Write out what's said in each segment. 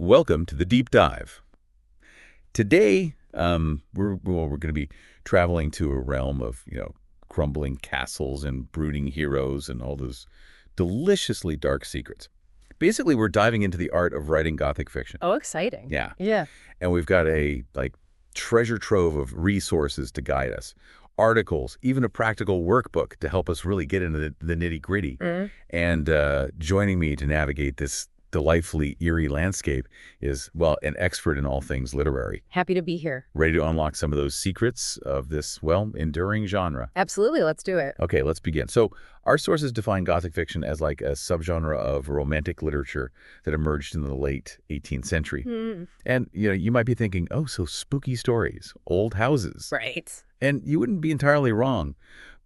Welcome to the deep dive. Today, we're going to be traveling to a realm of, crumbling castles and brooding heroes and all those deliciously dark secrets. Basically, we're diving into the art of writing Gothic fiction. Oh, exciting. Yeah. Yeah. And we've got a, treasure trove of resources to guide us. Articles, even a practical workbook to help us really get into the nitty-gritty. And joining me to navigate this delightfully eerie landscape is, well, an expert in all things literary. Happy to be here. Ready to unlock some of those secrets of this, well, enduring genre. Absolutely. Let's do it. Okay, let's begin. So our sources define Gothic fiction as like a subgenre of romantic literature that emerged in the late 18th century. And, you might be thinking, oh, so spooky stories, old houses. Right. And you wouldn't be entirely wrong.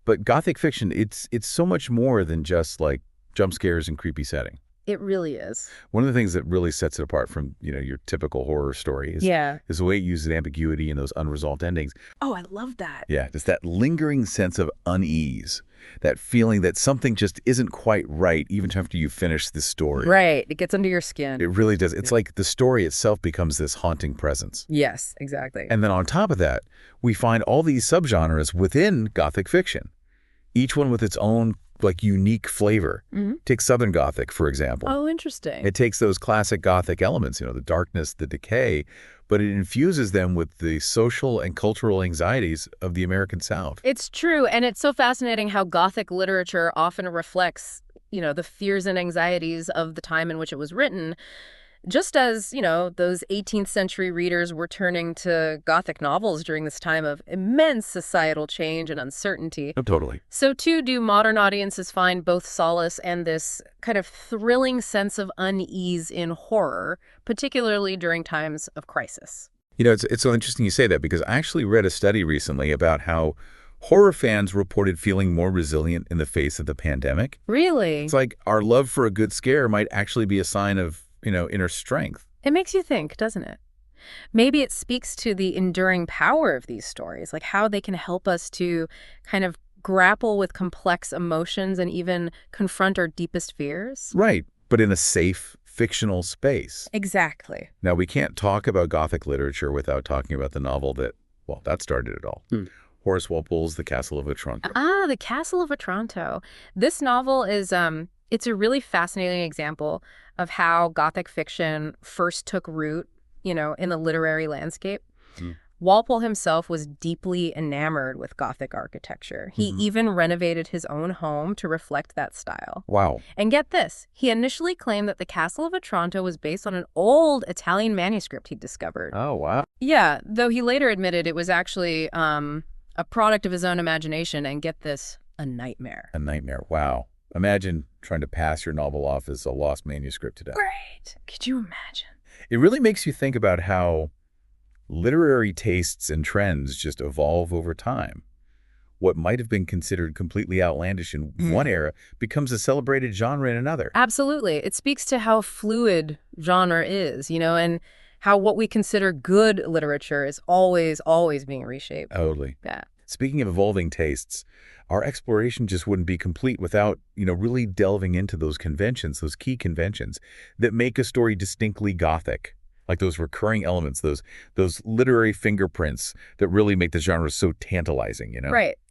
But Gothic fiction, it's so much more than just like jump scares and creepy setting. It really is. One of the things that really sets it apart from, your typical horror story is the way it uses ambiguity and those unresolved endings. Oh, I love that. Yeah, just that lingering sense of unease, that feeling that something just isn't quite right even after you finish the story. Right. It gets under your skin. It really does. It's like the story itself becomes this haunting presence. Yes, exactly. And then on top of that, we find all these subgenres within Gothic fiction, each one with its own unique flavor. Take Southern Gothic, for example. Oh, interesting. It takes those classic Gothic elements, the darkness, the decay, but it infuses them with the social and cultural anxieties of the American South. It's true. And it's so fascinating how Gothic literature often reflects, the fears and anxieties of the time in which it was written. Just as, those 18th century readers were turning to Gothic novels during this time of immense societal change and uncertainty. Oh, totally. So, too, do modern audiences find both solace and this kind of thrilling sense of unease in horror, particularly during times of crisis. It's so interesting you say that because I actually read a study recently about how horror fans reported feeling more resilient in the face of the pandemic. Really? It's like our love for a good scare might actually be a sign of inner strength. It makes you think, doesn't it? Maybe it speaks to the enduring power of these stories, like how they can help us to kind of grapple with complex emotions and even confront our deepest fears. Right, but in a safe, fictional space. Exactly. Now, we can't talk about Gothic literature without talking about the novel that started it all. Horace Walpole's The Castle of Otranto. Ah, The Castle of Otranto. This novel is it's a really fascinating example of how Gothic fiction first took root, in the literary landscape. Walpole himself was deeply enamored with Gothic architecture. He even renovated his own home to reflect that style. Wow. And get this, he initially claimed that the Castle of Otranto was based on an old Italian manuscript he'd discovered. Oh, wow. Yeah, though he later admitted it was actually a product of his own imagination, and get this, a nightmare. A nightmare, wow. Imagine trying to pass your novel off as a lost manuscript today. Right. Could you imagine? It really makes you think about how literary tastes and trends just evolve over time. What might have been considered completely outlandish in one era becomes a celebrated genre in another. Absolutely. It speaks to how fluid genre is, and how what we consider good literature is always, always being reshaped. Totally. Yeah. Speaking of evolving tastes, our exploration just wouldn't be complete without, really delving into those conventions, those key conventions that make a story distinctly Gothic, like those recurring elements, those literary fingerprints that really make the genre so tantalizing,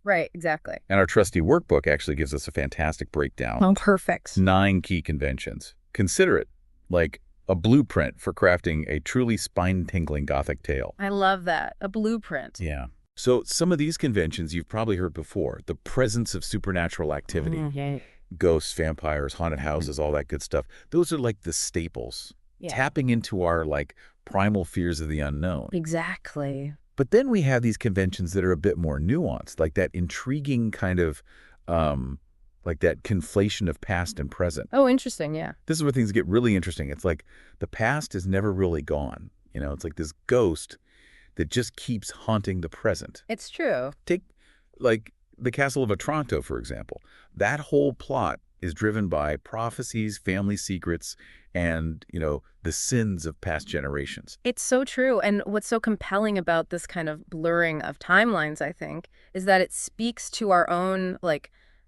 Right, exactly. And our trusty workbook actually gives us a fantastic breakdown. Oh, perfect. 9 key conventions. Consider it like a blueprint for crafting a truly spine-tingling Gothic tale. I love that. A blueprint. Yeah. So some of these conventions you've probably heard before. The presence of supernatural activity, ghosts, vampires, haunted houses, all that good stuff. Those are like the staples, tapping into our primal fears of the unknown. Exactly. But then we have these conventions that are a bit more nuanced, like that intriguing kind of, like that conflation of past and present. Oh, interesting, yeah. This is where things get really interesting. It's like the past is never really gone. It's like this ghost that just keeps haunting the present. It's true. Take, the Castle of Otranto, for example. That whole plot is driven by prophecies, family secrets, and, the sins of past generations. It's so true. And what's so compelling about this kind of blurring of timelines, I think, is that it speaks to our own,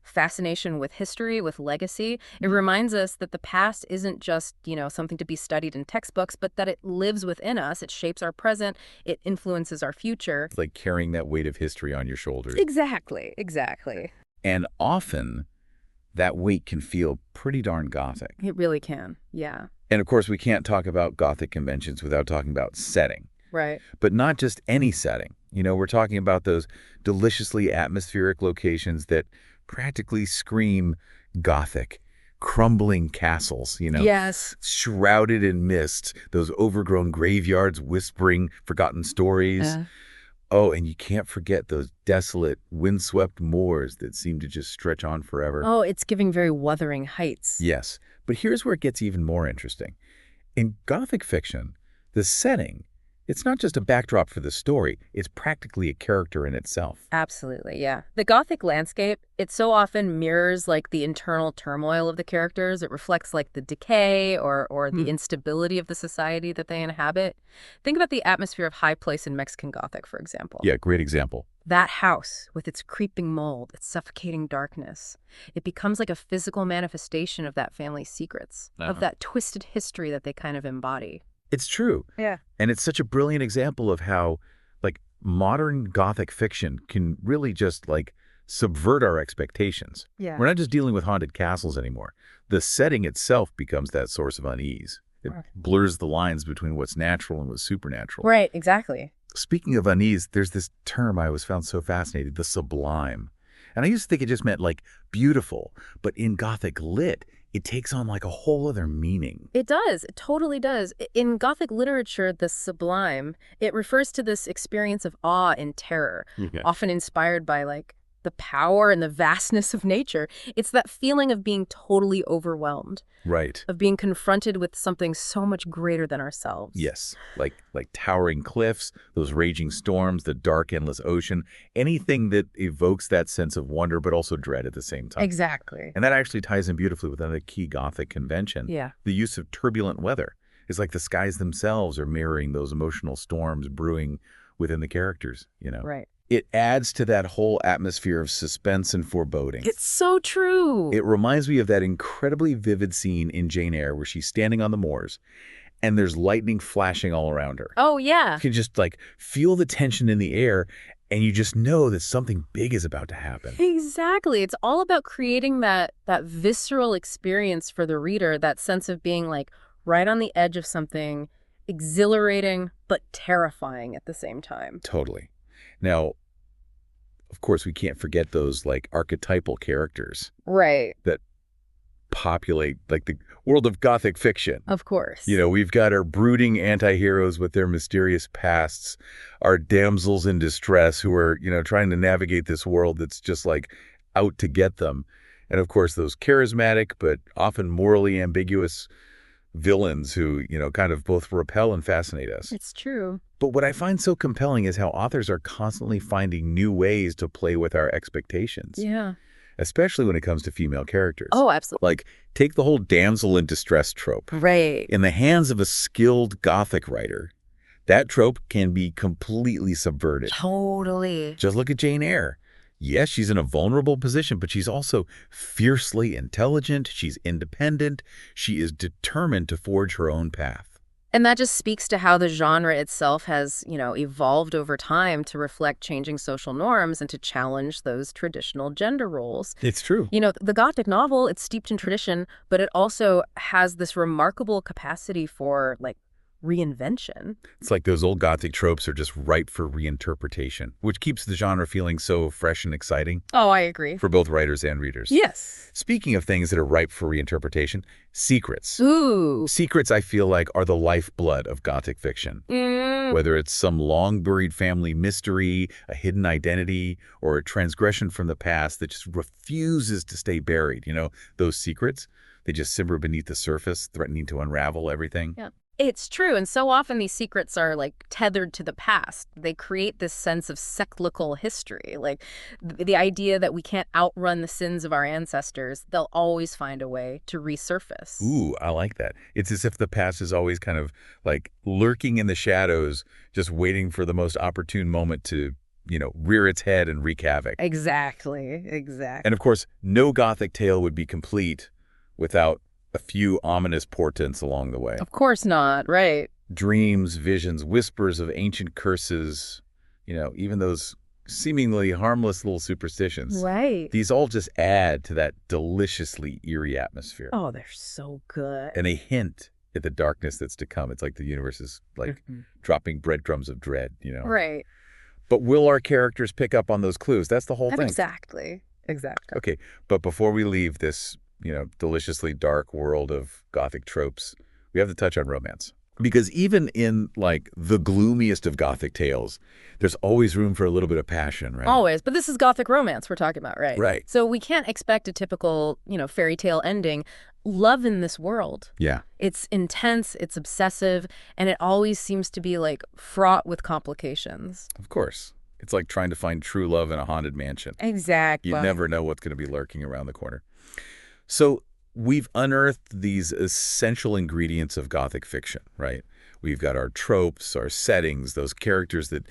fascination with history, with legacy. It reminds us that the past isn't just, something to be studied in textbooks, but that it lives within us. It shapes our present. It influences our future. It's like carrying that weight of history on your shoulders. Exactly, exactly. And often, that weight can feel pretty darn Gothic. It really can, yeah. And of course, we can't talk about Gothic conventions without talking about setting. Right. But not just any setting. We're talking about those deliciously atmospheric locations that practically scream Gothic. Crumbling castles, Yes. shrouded in mist, those overgrown graveyards whispering forgotten stories. Oh, and you can't forget those desolate, windswept moors that seem to just stretch on forever. Oh, it's giving very Wuthering Heights. Yes, but here's where it gets even more interesting. In Gothic fiction, the setting, it's not just a backdrop for the story, it's practically a character in itself. Absolutely, yeah. The Gothic landscape, it so often mirrors the internal turmoil of the characters. It reflects the decay or the instability of the society that they inhabit. Think about the atmosphere of High Place in Mexican Gothic, for example. Yeah, great example. That house with its creeping mold, its suffocating darkness, it becomes like a physical manifestation of that family's secrets, of that twisted history that they kind of embody. It's true. Yeah. And it's such a brilliant example of how, modern Gothic fiction can really just, subvert our expectations. Yeah. We're not just dealing with haunted castles anymore. The setting itself becomes that source of unease. It blurs the lines between what's natural and what's supernatural. Right, exactly. Speaking of unease, there's this term I always found so fascinating, the sublime. And I used to think it just meant, beautiful. But in Gothic lit, it takes on, a whole other meaning. It does. It totally does. In Gothic literature, the sublime, it refers to this experience of awe and terror, often inspired by, the power and the vastness of nature. It's that feeling of being totally overwhelmed. Right. Of being confronted with something so much greater than ourselves. Yes. Like towering cliffs, those raging storms, the dark, endless ocean, anything that evokes that sense of wonder, but also dread at the same time. Exactly. And that actually ties in beautifully with another key Gothic convention. Yeah. The use of turbulent weather. It's like the skies themselves are mirroring those emotional storms brewing within the characters, Right. It adds to that whole atmosphere of suspense and foreboding. It's so true. It reminds me of that incredibly vivid scene in Jane Eyre where she's standing on the moors and there's lightning flashing all around her. Oh, yeah. You can just feel the tension in the air and you just know that something big is about to happen. Exactly. It's all about creating that visceral experience for the reader, that sense of being right on the edge of something exhilarating but terrifying at the same time. Totally. Now, of course, we can't forget those archetypal characters. Right. That populate the world of Gothic fiction. Of course. We've got our brooding anti-heroes with their mysterious pasts, our damsels in distress who are, trying to navigate this world that's just out to get them. And of course, those charismatic but often morally ambiguous villains who, kind of both repel and fascinate us. It's true. But what I find so compelling is how authors are constantly finding new ways to play with our expectations. Yeah. Especially when it comes to female characters. Oh, absolutely. Take the whole damsel in distress trope. Right. In the hands of a skilled Gothic writer, that trope can be completely subverted. Totally. Just look at Jane Eyre. Yes, she's in a vulnerable position, but she's also fiercely intelligent. She's independent. She is determined to forge her own path. And that just speaks to how the genre itself has, evolved over time to reflect changing social norms and to challenge those traditional gender roles. It's true. The Gothic novel, it's steeped in tradition, but it also has this remarkable capacity for, reinvention. It's like those old Gothic tropes are just ripe for reinterpretation, which keeps the genre feeling so fresh and exciting. Oh, I agree. For both writers and readers. Yes. Speaking of things that are ripe for reinterpretation, secrets. Ooh. Secrets, I feel are the lifeblood of Gothic fiction. Whether it's some long-buried family mystery, a hidden identity, or a transgression from the past that just refuses to stay buried. Those secrets, they just simmer beneath the surface, threatening to unravel everything. Yeah. It's true, and so often these secrets are tethered to the past. They create this sense of cyclical history, the idea that we can't outrun the sins of our ancestors. They'll always find a way to resurface. Ooh, I like that. It's as if the past is always kind of lurking in the shadows, just waiting for the most opportune moment to rear its head and wreak havoc. Exactly. And of course, no Gothic tale would be complete without a few ominous portents along the way. Of course not, right. Dreams, visions, whispers of ancient curses, even those seemingly harmless little superstitions. Right. These all just add to that deliciously eerie atmosphere. Oh, they're so good. And a hint at the darkness that's to come. It's like the universe is dropping breadcrumbs of dread, Right. But will our characters pick up on those clues? That's the whole thing. Exactly. Okay, but before we leave this, deliciously dark world of Gothic tropes, we have to touch on romance. Because even in, the gloomiest of Gothic tales, there's always room for a little bit of passion, right? Always. But this is Gothic romance we're talking about, right? Right. So we can't expect a typical, fairy tale ending. Love in this world. Yeah. It's intense, it's obsessive, and it always seems to be, fraught with complications. Of course. It's like trying to find true love in a haunted mansion. Exactly. You never know what's going to be lurking around the corner. So we've unearthed these essential ingredients of Gothic fiction, right? We've got our tropes, our settings, those characters that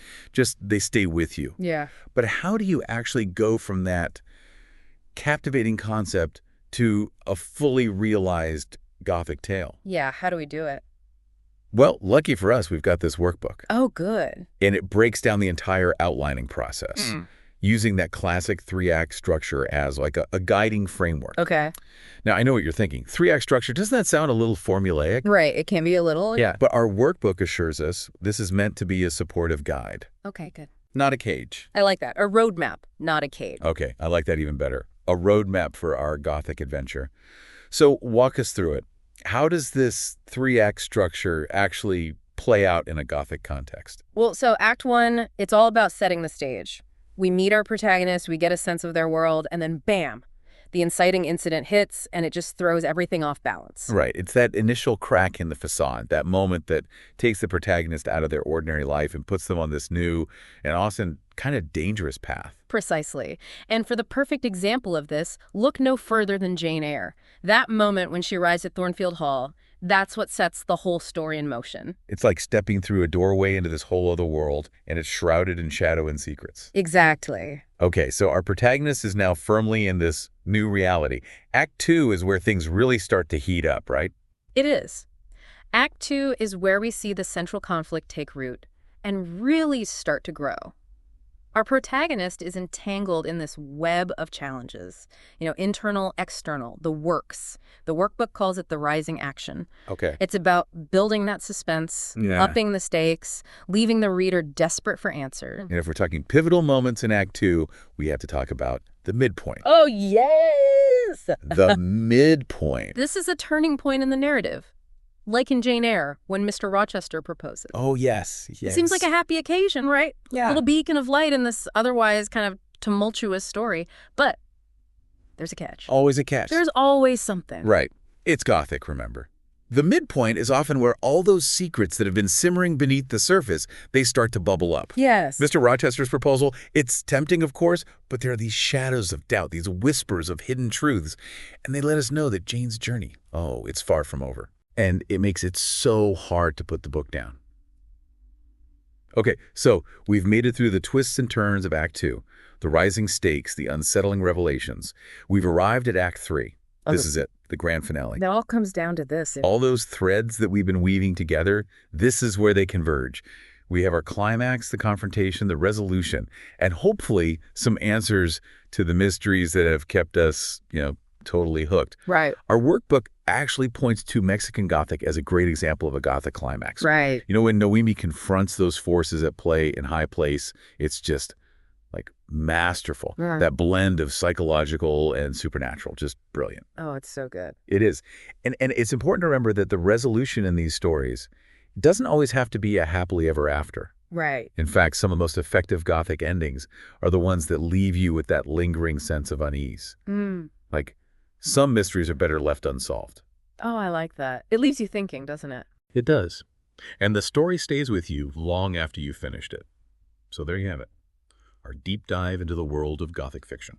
they stay with you. Yeah. But how do you actually go from that captivating concept to a fully realized Gothic tale? Yeah, how do we do it? Well, lucky for us, we've got this workbook. Oh, good. And it breaks down the entire outlining process, using that classic 3-act structure as a guiding framework. Okay. Now, I know what you're thinking. 3-act structure, doesn't that sound a little formulaic? Right, it can be a little. Yeah, but our workbook assures us this is meant to be a supportive guide. Okay, good. Not a cage. I like that. A roadmap, not a cage. Okay, I like that even better. A roadmap for our Gothic adventure. So walk us through it. How does this 3-act structure actually play out in a Gothic context? Well, so Act 1, it's all about setting the stage. We meet our protagonists, we get a sense of their world, and then bam, the inciting incident hits, and it just throws everything off balance. Right. It's that initial crack in the facade, that moment that takes the protagonist out of their ordinary life and puts them on this new and often kind of dangerous path. Precisely. And for the perfect example of this, look no further than Jane Eyre. That moment when she arrives at Thornfield Hall, that's what sets the whole story in motion. It's like stepping through a doorway into this whole other world, and it's shrouded in shadow and secrets. Exactly. Okay, so our protagonist is now firmly in this new reality. Act 2 is where things really start to heat up, right? It is. Act 2 is where we see the central conflict take root and really start to grow. Our protagonist is entangled in this web of challenges, internal, external, the works. The workbook calls it the rising action. Okay. It's about building that suspense, upping the stakes, leaving the reader desperate for answers. And if we're talking pivotal moments in Act 2, we have to talk about the midpoint. Oh, yes! The midpoint. This is a turning point in the narrative. Like in Jane Eyre, when Mr. Rochester proposes. Oh, yes. It seems like a happy occasion, right? Yeah. A little beacon of light in this otherwise kind of tumultuous story. But there's a catch. Always a catch. There's always something. Right. It's Gothic, remember. The midpoint is often where all those secrets that have been simmering beneath the surface, they start to bubble up. Yes. Mr. Rochester's proposal, it's tempting, of course, but there are these shadows of doubt, these whispers of hidden truths, and they let us know that Jane's journey, it's far from over. And it makes it so hard to put the book down. Okay, so we've made it through the twists and turns of Act 2, the rising stakes, the unsettling revelations. We've arrived at Act 3. This is it, the grand finale. It all comes down to this. All those threads that we've been weaving together, this is where they converge. We have our climax, the confrontation, the resolution, and hopefully some answers to the mysteries that have kept us, totally hooked. Right. Our workbook actually points to Mexican Gothic as a great example of a Gothic climax. Right. When Noemi confronts those forces at play in high place, it's just masterful. Yeah. That blend of psychological and supernatural, just brilliant. Oh, it's so good. It is. And it's important to remember that the resolution in these stories doesn't always have to be a happily ever after. Right. In fact, some of the most effective Gothic endings are the ones that leave you with that lingering sense of unease. Some mysteries are better left unsolved. Oh, I like that. It leaves you thinking, doesn't it? It does. And the story stays with you long after you've finished it. So there you have it, our deep dive into the world of Gothic fiction.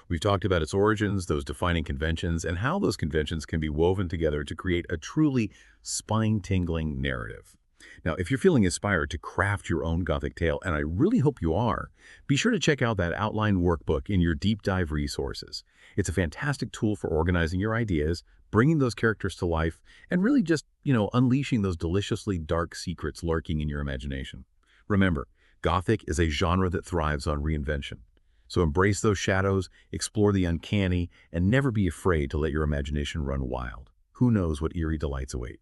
We've talked about its origins, those defining conventions, and how those conventions can be woven together to create a truly spine-tingling narrative. Now, if you're feeling inspired to craft your own Gothic tale, and I really hope you are, be sure to check out that outline workbook in your deep dive resources. It's a fantastic tool for organizing your ideas, bringing those characters to life, and really just, unleashing those deliciously dark secrets lurking in your imagination. Remember, Gothic is a genre that thrives on reinvention. So embrace those shadows, explore the uncanny, and never be afraid to let your imagination run wild. Who knows what eerie delights await?